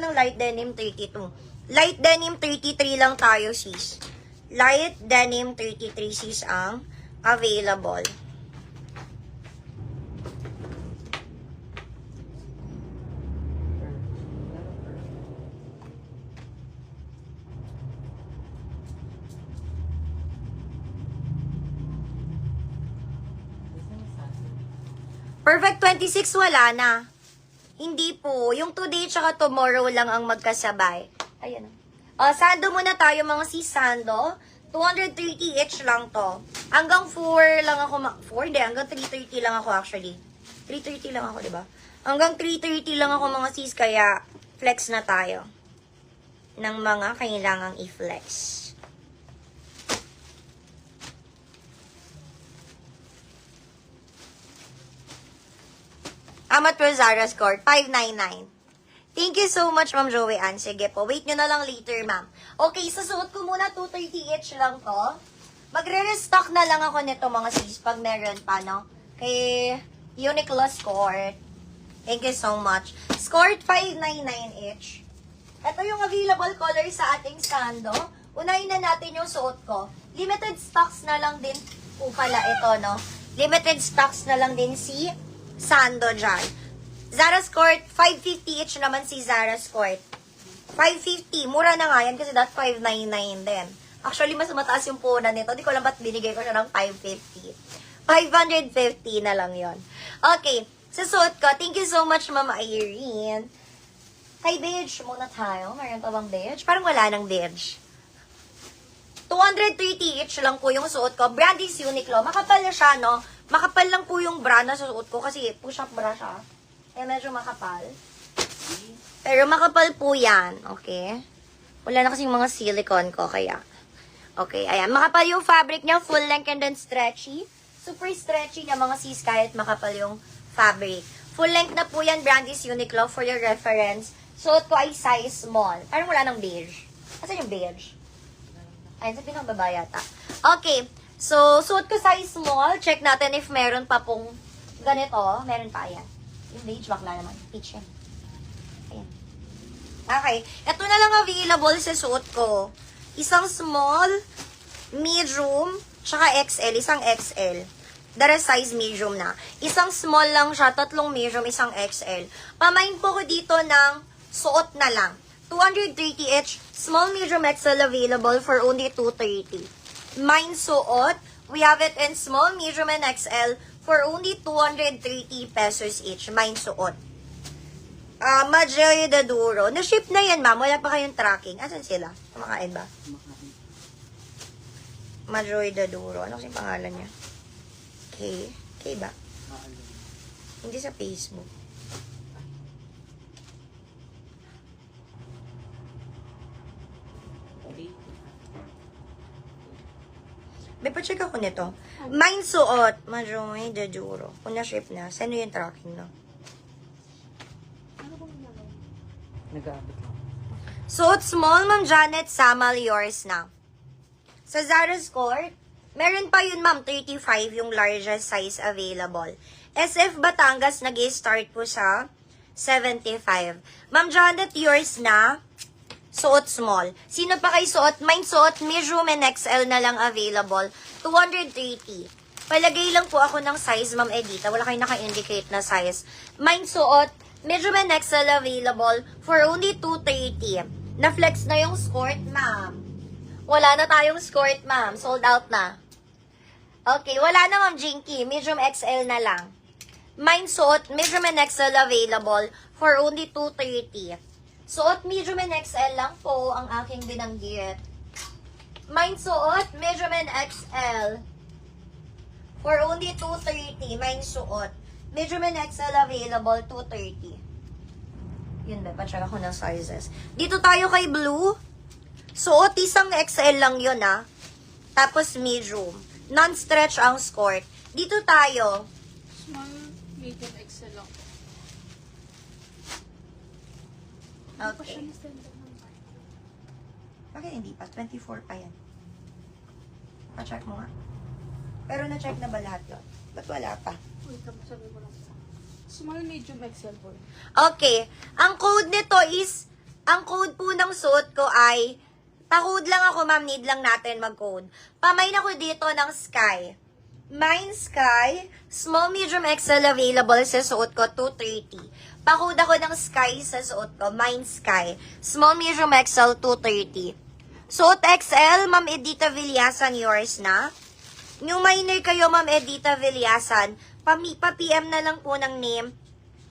ng light denim 32. Light denim 33 lang tayo, sis. Light denim 33, sis, ang available. Perfect 26, wala na. Hindi po. Yung today tsaka tomorrow lang ang magkasabay. Ayan. Sando muna tayo mga sis, sando. 230 each lang to. Hanggang 4 lang ako. 4? Hindi, hanggang 330 lang ako actually. 330 lang ako, diba? Hanggang 330 lang ako mga sis, kaya flex na tayo. Ng mga kailangang i-flex. Amat per Zara score, 599. Thank you so much, Ma'am Joey Ann. Sige po, wait nyo na lang later, ma'am. Okay, sasuot ko muna 230 each lang to. Magre-restock na lang ako nito mga sis pag meron pa, no? Kay Uniqlo Skort. Thank you so much. Skort, 599 each. Ito yung available color sa ating sando. Unahin na natin yung suot ko. Limited stocks na lang din po pala ito, no? Limited stocks na lang din si sando dyan. Zara Skort, 550 each naman si Zara Skort. 550. Mura na nga yan kasi that 599 din. Actually, mas mataas yung punan nito. Di ko alam ba't binigay ko siya ng 550. 550 na lang yon. Okay. Sa suot ko, thank you so much, Mama Irene. Kay beige muna tayo. Mayroon pa bang beige? Parang wala nang beige. 230 each lang po yung suot ko. Brand is Uniqlo. Makapal na siya, no? Makapal lang po yung bra na suot ko kasi push-up bra siya. Kaya medyo makapal. Pero makapal po yan. Okay? Wala na kasing mga silicone ko kaya. Okay, ayan. Makapal yung fabric niya. Full length and then stretchy. Super stretchy niya mga sis kahit makapal yung fabric. Full length na po yan. Brand is Uniqlo for your reference. Suot ko ay size small. Parang wala ng beige. Asan yung beige? Ayun, sa pinakababa yata. Okay. So, suot ko size small. Check natin if meron pa pong ganito. Meron pa, ayan. Yung beige, bakla naman. Peach yan. Ayan. Okay. Ito na lang available sa suot ko. Isang small, medium, tsaka XL. Isang XL. The rest size medium na. Isang small lang siya, tatlong medium, isang XL. Pamain po ko dito ng suot na lang. 230 each, small, medium, XL available for only 230. Mine suot, we have it in small, medium, and XL for only 230 pesos each. Mine suot. Majoy de Duro. Na-ship na yan, ma'am. Wala pa kayong tracking. Asan sila? Kumakain ba? Majoy de Duro. Ano kasi pangalan niya? K? K ba? Hindi sa Facebook. May pa-check ako nito. Mine suot. Majoy de Duro. Kung na-ship na, saan yung tracking na? Nag-aabot lang. Suot small, Ma'am Janet, Samal, yours na. Sa Zara Skort, meron pa yun, ma'am, 35 yung largest size available. SF Batangas, nag-start po sa 75. Ma'am Janet, yours na. Suot small. Sino pa kayo suot? Mine suot, medium and XL na lang available. 230. Palagay lang po ako ng size, Ma'am Edita. Wala kayo naka-indicate na size. Mine suot, medium and XL available for only 230. Na-flex na yung skirt, ma'am. Wala na tayong skirt, ma'am. Sold out na. Okay, wala na, Ma'am Jinky. Medium XL na lang. Mine suot, medium and XL available for only 230. Suot, medium and XL lang po ang aking binanggit. Mine suot, medium and XL for only 230. Mine suot. Medium and XL available, 230. Yun ba, pa-check ako ng sizes. Dito tayo kay Blue. Suot, isang XL lang yun, ah. Tapos medium. Non-stretch ang skirt. Dito tayo. Small, medium, XL lang. Okay. Bakit hindi pa? 24 pa yan. Pa-check mo nga. Pero na-check na ba lahat yun? Ba't wala pa? Wait, sabi ko lang. Small, medium, XL po. Okay. Ang code nito is Ang code po ng suot ko ay, pa-code lang ako, ma'am. Need lang natin mag-code. Pamain ako dito ng Sky. Mine Sky, small, medium, XL available sa suot ko, 230. Pa-code ako ng Sky sa suot ko, Mine Sky. Small, medium, XL, 230. Suot XL, Ma'am Edita Villasan, yours na. New minor kayo, Ma'am Edita Villasan. Pa-PM na lang po ng name,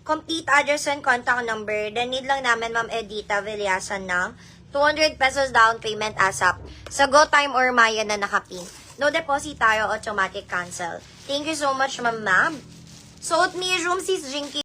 complete address and contact number. Then need lang namin, Ma'am Edita Villasan ng 200 pesos down payment ASAP. Sa GoTime or Maya na nakapin. No deposit tayo, automatic cancel. Thank you so much, ma'am. Suot medium, sis Jinky.